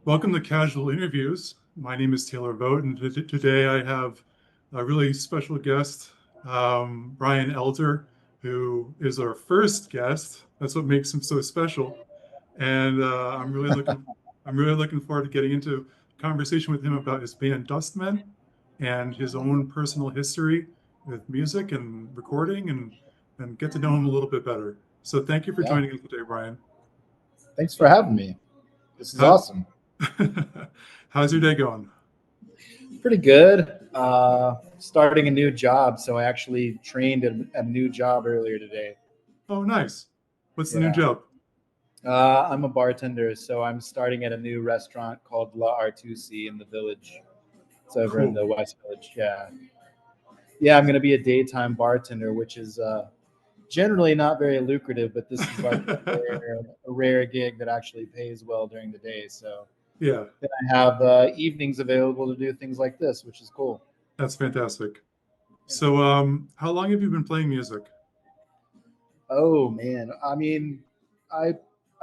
Welcome to Casual Interviews. My name is Taylor Vogt, and today I have a really special guest, Brian Elder, who is our first guest. That's what makes him so special. And I'm really looking forward to getting into a conversation with him about his band Dustmen and his own personal history with music and recording, and get to know him a little bit better. So thank you for Yeah. joining us today, Brian. Thanks for having me. This is How, awesome. how's your day going? Pretty good. Starting a new job. So I actually trained at a new job earlier today. Oh, nice. What's the new Yeah. job? I'm a bartender. So I'm starting at a new restaurant called La Artusi in the village. It's over in Cool. the West Village. Yeah. Yeah. I'm going to be a daytime bartender, which is generally not very lucrative, but this is like a rare gig that actually pays well during the day. So Yeah, then I have evenings available to do things like this, which is cool. that's fantastic. So, how long have you been playing music? Oh man, I mean, I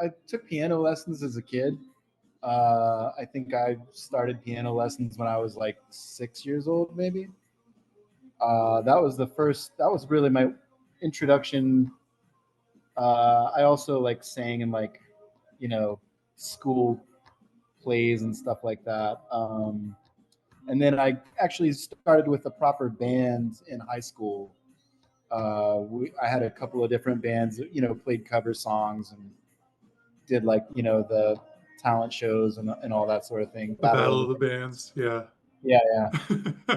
I took piano lessons as a kid. I think I started piano lessons when I was like 6 years old, maybe. That was the first. That was really my introduction. I also like sang in like, you know, school plays and stuff like that. And then I actually started with a proper band in high school. I had a couple of different bands, played cover songs and did like the talent shows and all that sort of thing. The Battle of Battle the of the Bands. Yeah. Yeah, yeah.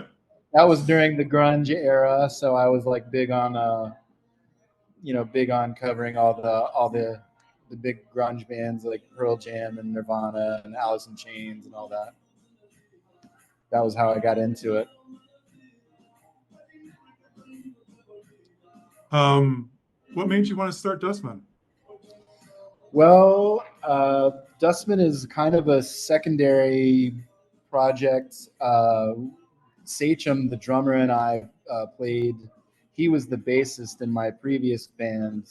That was during the grunge era, so I was like big on covering all the big grunge bands like Pearl Jam and Nirvana and Alice in Chains and all that. That was how I got into it. Um, what made you want to start Dustman? Well, Dustman is kind of a secondary project. Sachem, the drummer, and I played. He was the bassist in my previous band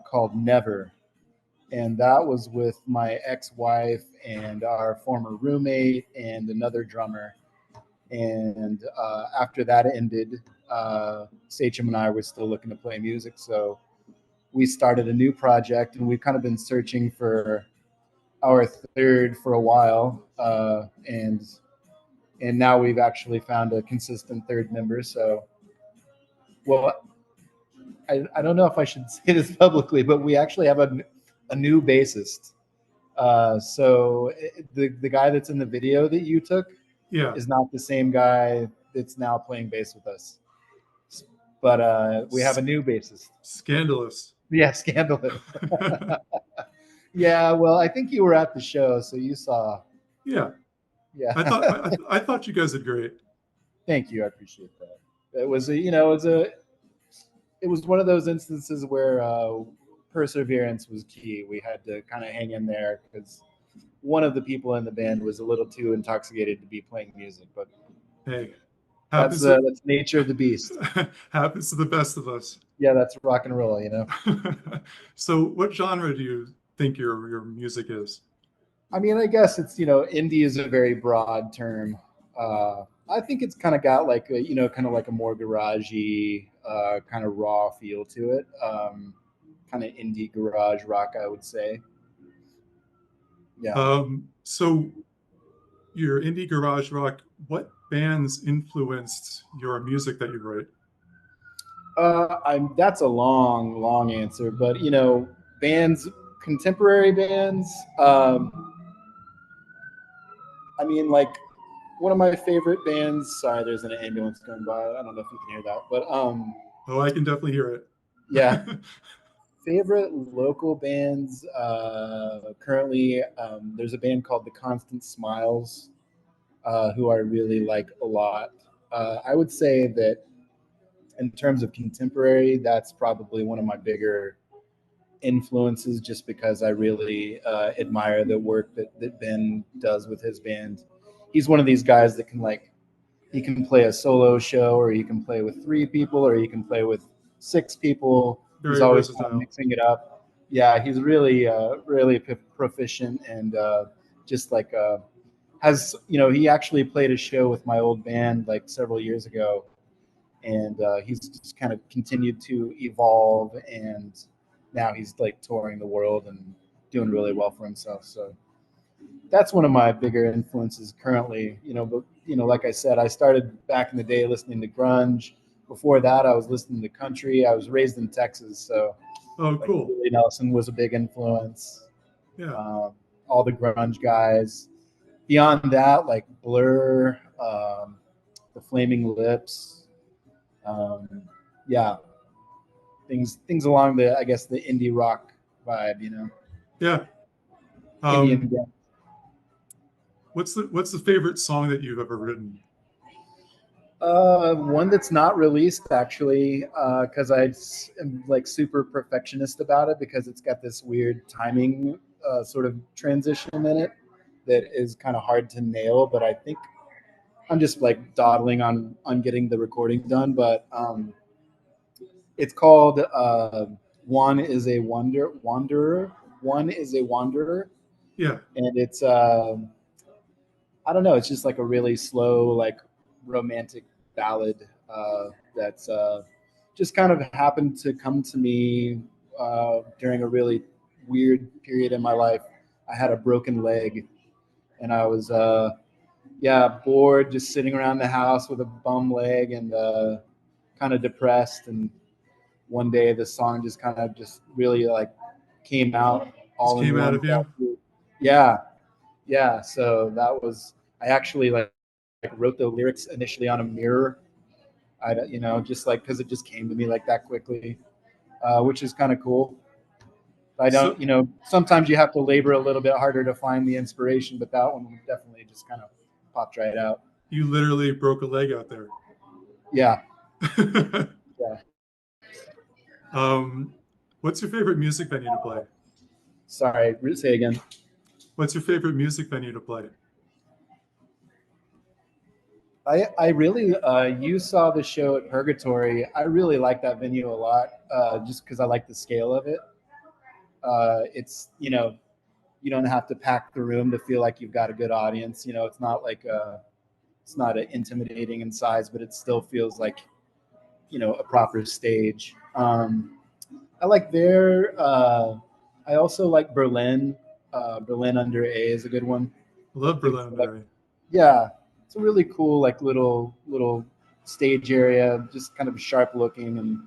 called Never, and that was with my ex-wife and our former roommate and another drummer. And after that ended, Sachem and I were still looking to play music, so we started a new project, and we've kind of been searching for our third for a while, and now we've actually found a consistent third member. So, well, I don't know if I should say this publicly, but we actually have a new bassist. The guy that's in the video that you took Yeah. is not the same guy that's now playing bass with us, but we have S- a new bassist. Scandalous. Yeah, scandalous. Yeah, well, I think you were at the show, so you saw. Yeah. Yeah. I thought you guys did great. Thank you. I appreciate that. It was it was one of those instances where perseverance was key. We had to kind of hang in there because one of the people in the band was a little too intoxicated to be playing music, but Hey, that's happens uh, to that's nature of the beast. happens to the best of us. Yeah, that's rock and roll. So, what genre do you think your music is? I mean, I guess it's indie is a very broad term. I think it's kind of got like kind of like a more garagey, kind of raw feel to it. Kind of indie garage rock, I would say. Yeah. So your indie garage rock, what bands influenced your music that you write? I'm That's a long, long answer, but bands, contemporary bands. I mean, like one of my favorite bands. Sorry, there's an ambulance going by. I don't know if you can hear that, but Oh, I can definitely hear yeah. it. Favorite local bands currently, there's a band called the Constant Smiles, who I really like a lot. I would say that in terms of contemporary, that's probably one of my bigger influences, just because I really admire the work that Ben does with his band. He's one of these guys that he can play a solo show, or he can play with three people, or he can play with six people. He's Very always kind of versatile. mixing it up. Yeah, he's really proficient, and just like has, you know, he actually played a show with my old band like several years ago, and he's just kind of continued to evolve, and now he's like touring the world and doing really well for himself. So that's one of my bigger influences currently. You know, but you know, like I said, I started back in the day listening to grunge. Before that, I was listening to country. I was raised in Texas, so Oh, like cool. Willie Nelson was a big influence. Yeah. All the grunge guys. Beyond that, like Blur, the Flaming Lips, um, yeah, things along the, I guess, the indie rock vibe, you know, Yeah. Indian. What's the favorite song that you've ever written? One that's not released actually, because I am like super perfectionist about it because it's got this weird timing sort of transition in it that is kind of hard to nail. But I think I'm just like dawdling on getting the recording done. But it's called "One Is a Wanderer." One is a wanderer, Yeah. and it's I don't know. It's just like a really slow, like romantic ballad that's just kind of happened to come to me during a really weird period in my life. I had a broken leg, and I was yeah, bored, just sitting around the house with a bum leg and kind of depressed. And one day, the song just kind of just really like came out Just all in came out one. of you. Yeah, yeah. So that was, I actually like wrote the lyrics initially on a mirror. You know, just like because it just came to me like that quickly, which is kind of cool. I So don't, you know, sometimes you have to labor a little bit harder to find the inspiration, but that one definitely just kind of popped right out. you literally broke a leg out there. Yeah, yeah. um, what's your favorite music venue to play? Sorry, say again. What's your favorite music venue to play? I really, you saw the show at Purgatory. I really like that venue a lot, just because I like the scale of it. It's, you know, you don't have to pack the room to feel like you've got a good audience. You know, it's not like it's not intimidating in size, but it still feels like, you know, a proper stage. I like there. I also like Berlin. Berlin Under A is a good one. I love Like, Berlin Under A. yeah, it's a really cool like little stage area, just kind of sharp looking, and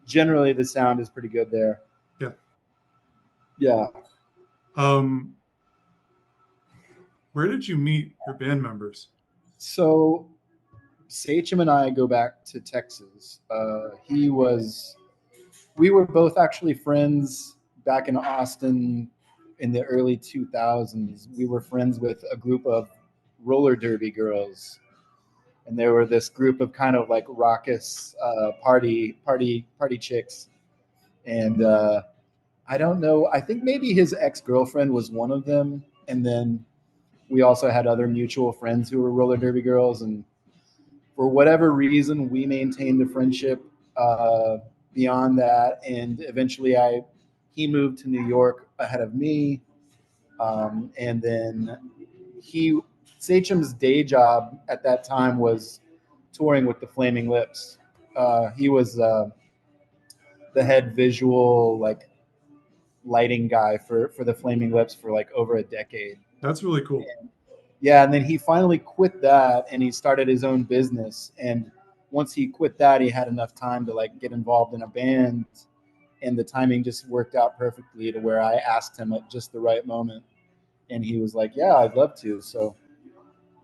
generally the sound is pretty good there. Yeah. Yeah. Um, where did you meet your band members? So Sachem and I go back to Texas. We were both actually friends back in Austin in the early 2000s. We were friends with a group of roller derby girls, and there were this group of kind of like raucous party chicks. And I don't know. I think maybe his ex girlfriend was one of them, and then we also had other mutual friends who were roller derby girls, and for whatever reason, we maintained a friendship uh, beyond that. And eventually, he moved to New York ahead of me, and then he Sachem's day job at that time was touring with the Flaming Lips. He was the head visual like lighting guy for the Flaming Lips for like over a decade. That's really cool. Yeah, and then he finally quit that and he started his own business. And once he quit that, he had enough time to like get involved in a band, and the timing just worked out perfectly to where I asked him at just the right moment, and he was like, "Yeah, I'd love to." So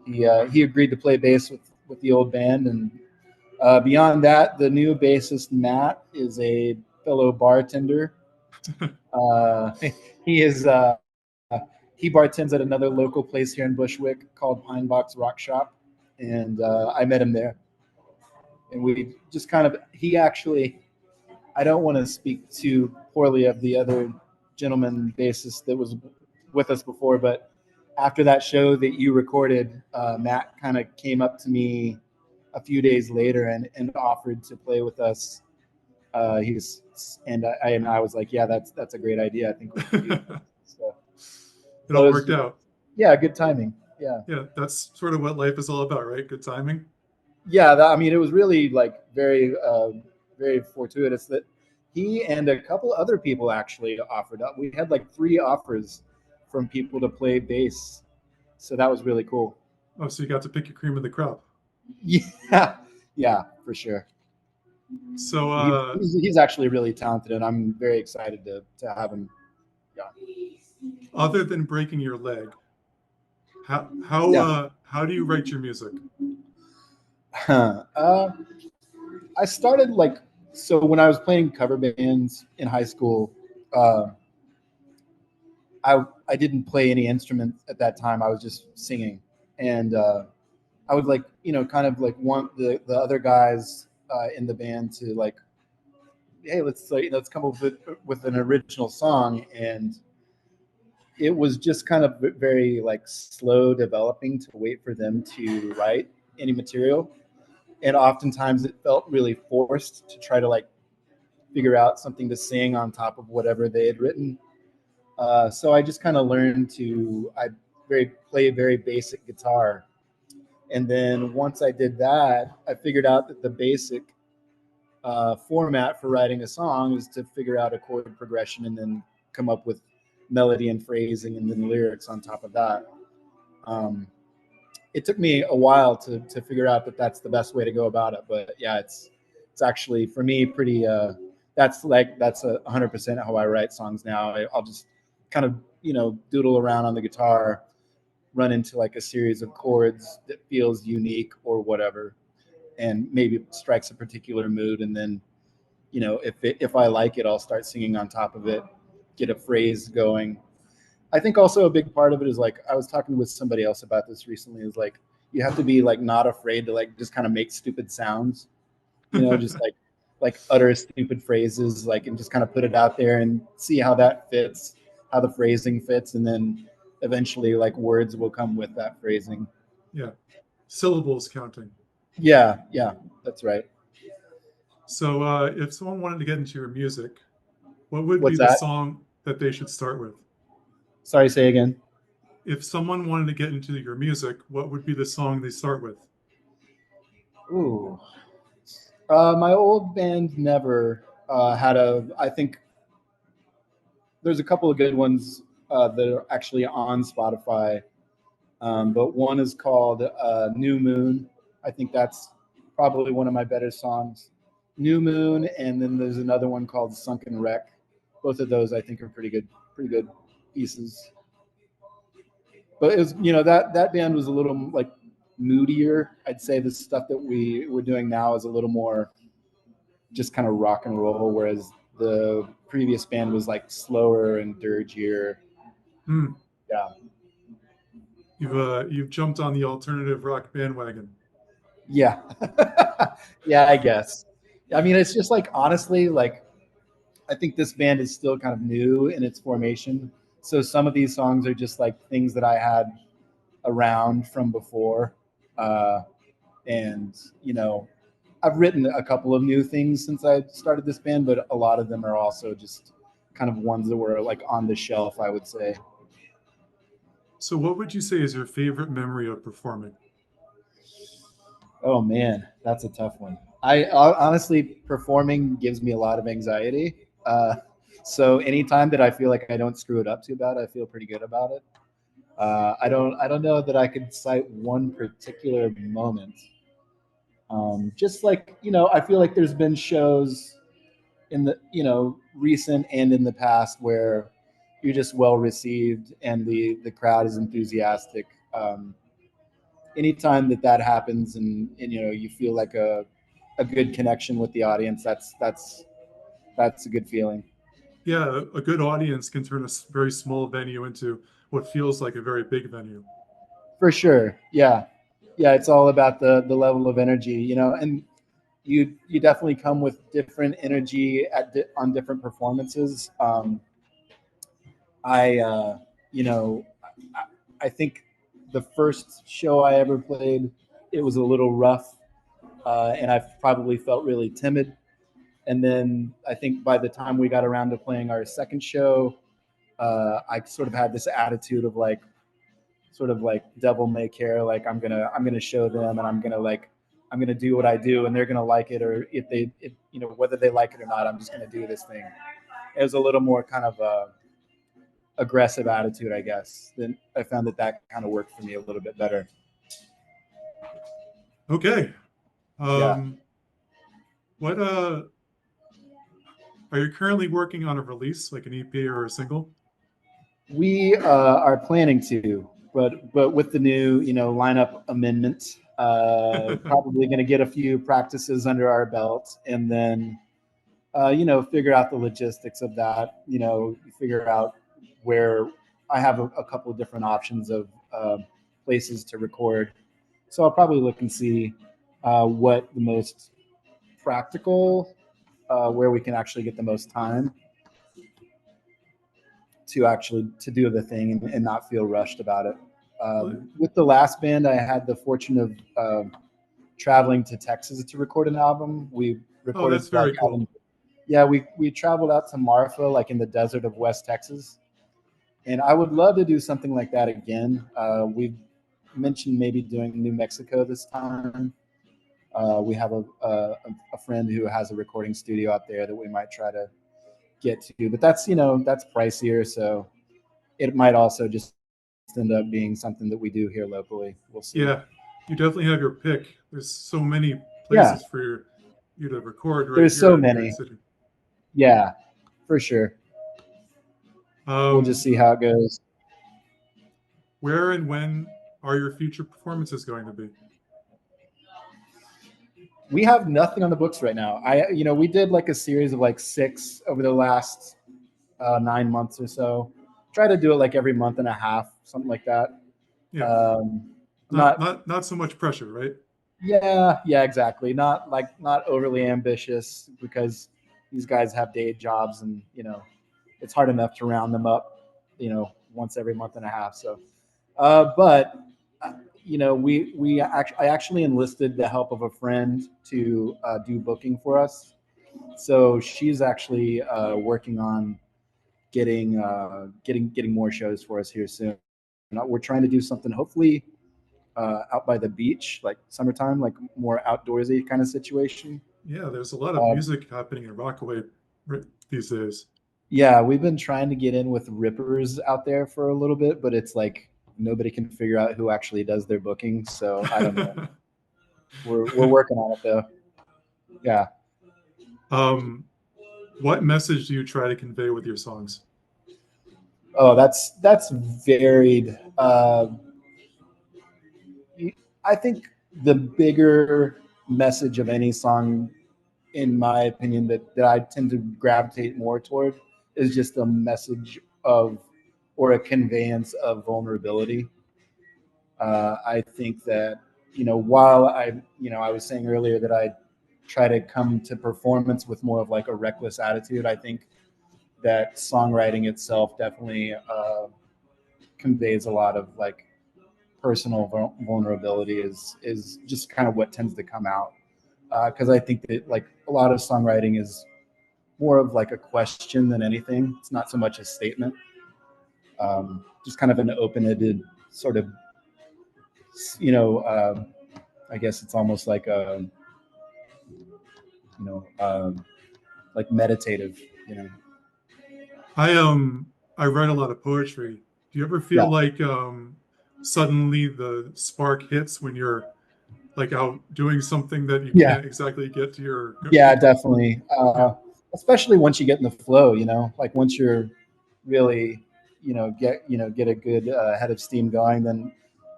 he agreed to play bass with the old band, and beyond that, the new bassist Matt is a fellow bartender. Uh, he is. He bartends at another local place here in Bushwick called Pine Box Rock Shop, and I met him there. And we just kind of, he actually, I don't want to speak too poorly of the other gentleman bassist that was with us before, but after that show that you recorded, Matt kind of came up to me a few days later and offered to play with us. He's and I was like, yeah, that's a great idea. I think we can do that. So It all worked out. Yeah, good timing. Yeah. Yeah, that's sort of what life is all about, right? Good timing. Yeah, I mean, it was really like very fortuitous that he and a couple other people actually offered up. We had like three offers from people to play bass, so that was really cool. Oh, so you got to pick your cream of the crop. Yeah, yeah, for sure. So, He's actually really talented, and I'm very excited to have him. Yeah, other than breaking your leg, yeah. how do you write your music? Huh. I started like so when I was playing cover bands in high school. Uh, I didn't play any instruments at that time. I was just singing, and I would like kind of like want the other guys in the band to like, hey, let's come up with an original song, and it was just kind of very like slow developing to wait for them to write any material, and oftentimes it felt really forced to try to like figure out something to sing on top of whatever they had written. So I just kind of learned to I very play very basic guitar, and then once I did that, I figured out that the basic format for writing a song is to figure out a chord progression and then come up with melody and phrasing and then lyrics on top of that. Um, it took me a while to figure out that that's the best way to go about it, but yeah, it's actually for me pretty. That's 100% how I write songs now. I'll just kind of doodle around on the guitar, run into like a series of chords that feels unique or whatever, and maybe strikes a particular mood, and then if I like it, I'll start singing on top of it, get a phrase going. I think also a big part of it is like I was talking with somebody else about this recently. Is like you have to be like not afraid to like just kind of make stupid sounds, just like utter stupid phrases, like and just kind of put it out there and see how that fits, how the phrasing fits, and then eventually like words will come with that phrasing. Yeah, syllables counting. Yeah, yeah, that's right. So, if someone wanted to get into your music, what would be What's the that? song that they should start with? Sorry, say again. If someone wanted to get into your music, what would be the song they start with? Ooh. My old band never had a. I think there's a couple of good ones that are actually on Spotify, but one is called New Moon. I think that's probably one of my better songs. New Moon, and then there's another one called Sunken Wreck. Both of those I think are pretty good pieces. But it was that band was a little like moodier. I'd say the stuff that we're doing now is a little more just kind of rock and roll, whereas the previous band was like slower and dirgier. Hmm. Yeah, You've jumped on the alternative rock bandwagon. yeah, yeah. I guess. I mean, it's just like honestly, like I think this band is still kind of new in its formation. So some of these songs are just like things that I had around from before, uh, and I've written a couple of new things since I started this band, but a lot of them are also just kind of ones that were like on the shelf, I would say. So, what would you say is your favorite memory of performing? Oh man, that's a tough one. Honestly, performing gives me a lot of anxiety. So anytime that I feel like I don't screw it up too bad, I feel pretty good about it. I don't know that I could cite one particular moment. Just like I feel like there's been shows in the recent and in the past where you're just well received and the crowd is enthusiastic. Anytime that happens, and you feel like a good connection with the audience, that's a good feeling. Yeah, a good audience can turn a very small venue into what feels like a very big venue. For sure. Yeah, yeah, it's all about the level of energy, and you definitely come with different energy on different performances. I you know I think the first show I ever played, it was a little rough, and I probably felt really timid. And then I think by the time we got around to playing our second show, I sort of had this attitude of like, sort of like devil may care, like I'm gonna show them, and I'm gonna do what I do, and they're gonna like it, or if whether they like it or not, I'm just gonna do this thing. It was a little more kind of aggressive attitude, I guess. Then I found that kind of worked for me a little bit better. Okay. Yeah. What are you currently working on a release, like an EP or a single? We are planning to, but with the new lineup amendment, probably going to get a few practices under our belt, and then figure out the logistics of that. Figure out where I have a couple of different options of places to record. So I'll probably look and see what the most practical, where we can actually get the most time to do the thing and not feel rushed about it. With the last band, I had the fortune of traveling to Texas to record an album. We recorded. Oh, that's very cool. Yeah, we traveled out to Marfa, like in the desert of West Texas, and I would love to do something like that again. We've mentioned maybe doing New Mexico this time. We have a friend who has a recording studio out there that we might try to get to, but that's pricier, so it might also just end up being something that we do here locally. We'll see. Yeah, you definitely have your pick. There's so many places for you to record. Right, there's so many. Yeah, for sure. We'll just see how it goes. Where and when are your future performances going to be? We have nothing on the books right now. We did like a series of like 6 over the last 9 months or so. Try to do it like every month and a half, something like that. Yeah. Not so much pressure, right? Yeah, exactly. Not overly ambitious, because these guys have day jobs, and it's hard enough to round them up, once every month and a half. So, but I actually enlisted the help of a friend to do booking for us. So she's actually working on getting more shows for us here soon. We're trying to do something hopefully out by the beach, like summertime, like more outdoorsy kind of situation. Yeah, there's a lot of music happening in Rockaway these days. Yeah, we've been trying to get in with rippers out there for a little bit, but it's like nobody can figure out who actually does their booking. So I don't know. We're working on it though. Yeah. What message do you try to convey with your songs? Oh, that's varied. I think the bigger message of any song, in my opinion, that I tend to gravitate more toward is just a message of, or a conveyance of vulnerability. I think that, while I was saying earlier that I try to come to performance with more of like a reckless attitude, I think that songwriting itself definitely conveys a lot of like personal vulnerability is just kind of what tends to come out. Because I think that like a lot of songwriting is more of like a question than anything. It's not so much a statement. Just kind of an open-ended sort of, I guess it's almost like a, like meditative, I write a lot of poetry. Do you ever feel like suddenly the spark hits when you're like out doing something that you can't exactly get to your? Yeah, definitely. Especially once you get in the flow, like once you're really, get a good head of steam going, then,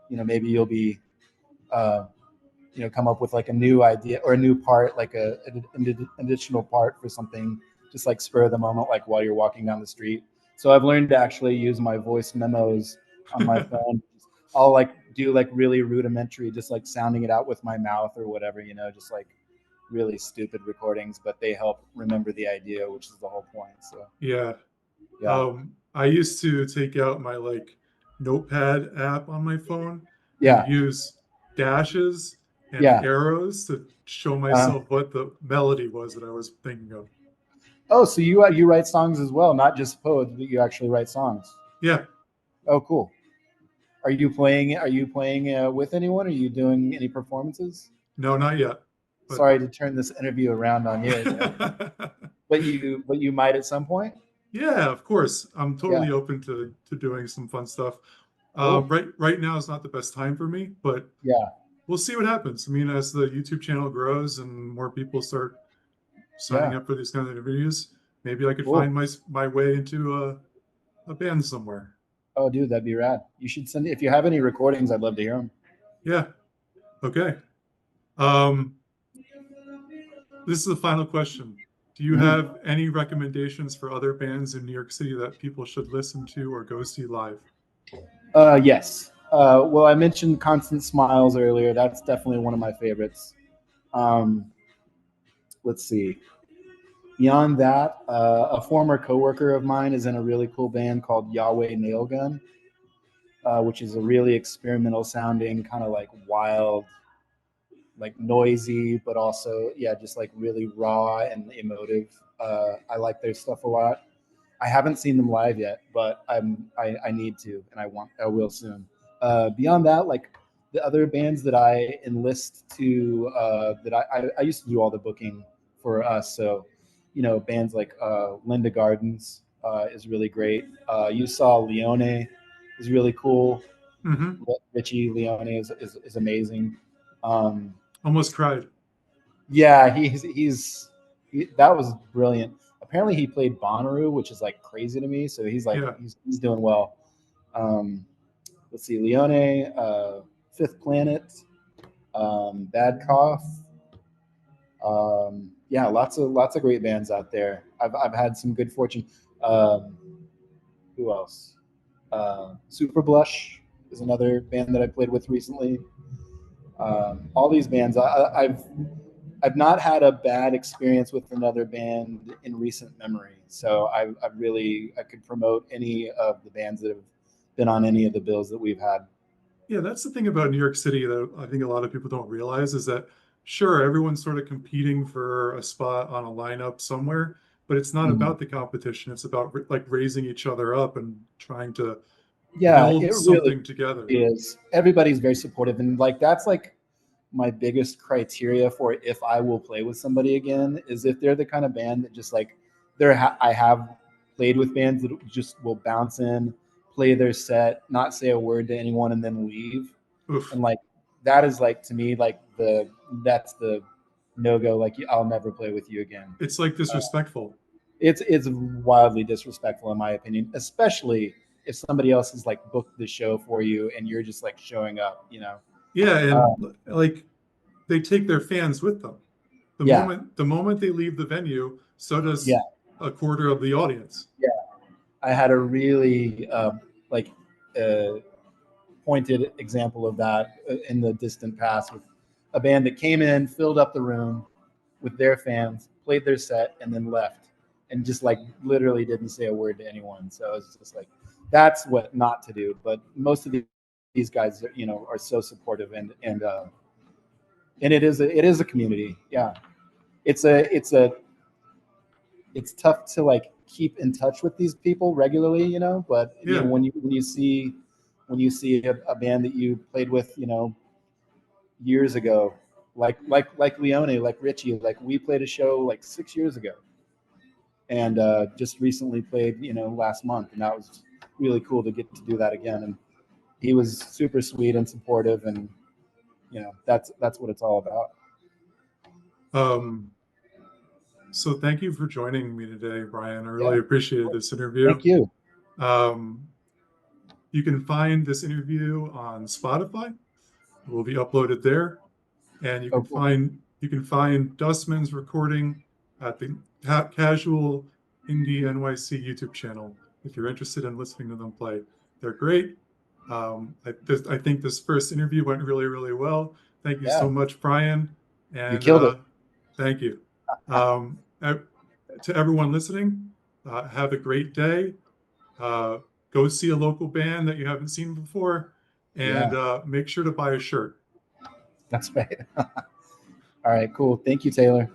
maybe you'll be, come up with like a new idea or a new part, like an additional part for something, just like spur of the moment, like while you're walking down the street. So I've learned to actually use my voice memos on my phone. I'll like do like really rudimentary, just like sounding it out with my mouth or whatever, just like really stupid recordings, but they help remember the idea, which is the whole point. So yeah. I used to take out my like notepad app on my phone and use dashes and arrows to show myself what the melody was that I was thinking of. Oh, so you write songs as well, not just poetry, but you actually write songs. Yeah. Oh, cool. Are you playing? Are you playing with anyone? Are you doing any performances? No, not yet. But Sorry to turn this interview around on you, but you might at some point. yeah, of course. I'm Yeah, totally open to doing some fun stuff. cool. Right now is not the best time for me, but Yeah, we'll see what happens. I mean, as the YouTube channel grows and more people start signing yeah, up for these kind of interviews, maybe I could cool. find my way into a band somewhere. Oh, dude, that'd be rad. You should send if you have any recordings. I'd love to hear them. Yeah. Okay. Um, this is the final question. Do you have any recommendations for other bands in New York City that people should listen to or go see live? Yes. Well, I mentioned Constant Smiles earlier. That's definitely one of my favorites. Um, let's see. Beyond that, a former coworker of mine is in a really cool band called Yahweh Nailgun, which is a really experimental sounding, kind of like wild, like noisy, but also yeah, just like really raw and emotive. I like their stuff a lot. I haven't seen them live yet, but I need to, and I will soon. Beyond that, like the other bands that I enlist to, that I used to do all the booking for us. So, you know, bands like Linda Gardens is really great. You saw Leone is really cool. Hmm. Richie Leone is amazing. Um, Almost cried. yeah, that was brilliant. Apparently, he played Bonnaroo, which is like crazy to me. So he's like Yeah. he's doing well. Um, let's see, Leone, Fifth Planet, Bad Cough. Yeah, lots of great bands out there. I've had some good fortune. Um, who else? Super Blush is another band that I played with recently. All these bands, I've not had a bad experience with another band in recent memory. So I could promote any of the bands that have been on any of the bills that we've had. Yeah, that's the thing about New York City that I think a lot of people don't realize is that sure, everyone's sort of competing for a spot on a lineup somewhere, but it's not Mhm. about the competition. It's about like raising each other up and trying to Yeah, build it really something together. is. Everybody's very supportive, and like that's like my biggest criteria for if I will play with somebody again is if they're the kind of band that just like I have played with bands that just will bounce in, play their set, not say a word to anyone, and then leave. Oof. And like that is like to me like that's the no go. Like I'll never play with you again. It's like Uh, disrespectful. it's wildly disrespectful in my opinion, especially if somebody else has like booked the show for you and you're just like showing up. You know. Yeah, Uh, and like they take their fans with them. yeah. The moment they leave the venue, so Yeah. does a quarter of the audience. Yeah. I had a really like uh, pointed example of that in the distant past with a band that came in, filled up the room with their fans, played their set, and then left, and just like literally didn't say a word to anyone. So it's just like that's what not to do. But most of these guys, you know, are so supportive and it is a community. Yeah, it's tough to like keep in touch with these people regularly, you know. But you know, Yeah. when you see a band that you played with, you know, years ago, like Leone, like Richie, like we played a show like 6 years ago, and just recently played, you know, last month, and that was really cool to get to do that again. And he was super sweet and supportive, and you know, that's what it's all about. Um, so thank you for joining me today, Brian. I Yeah, really appreciated this interview. thank you. Um, you can find this interview on Spotify. It will be uploaded there, and Oh, cool. you can find Dustman's recording at the Casual Indie NYC YouTube channel if you're interested in listening to them play. They're great. I think this first interview went really, really well. Thank you so Yeah, much, Brian, you and killed it. thank you. To everyone listening, have a great day. Uh, Go see a local band that you haven't seen before, and Yeah, make sure to buy a shirt. that's right. All right, cool. Thank you, Taylor.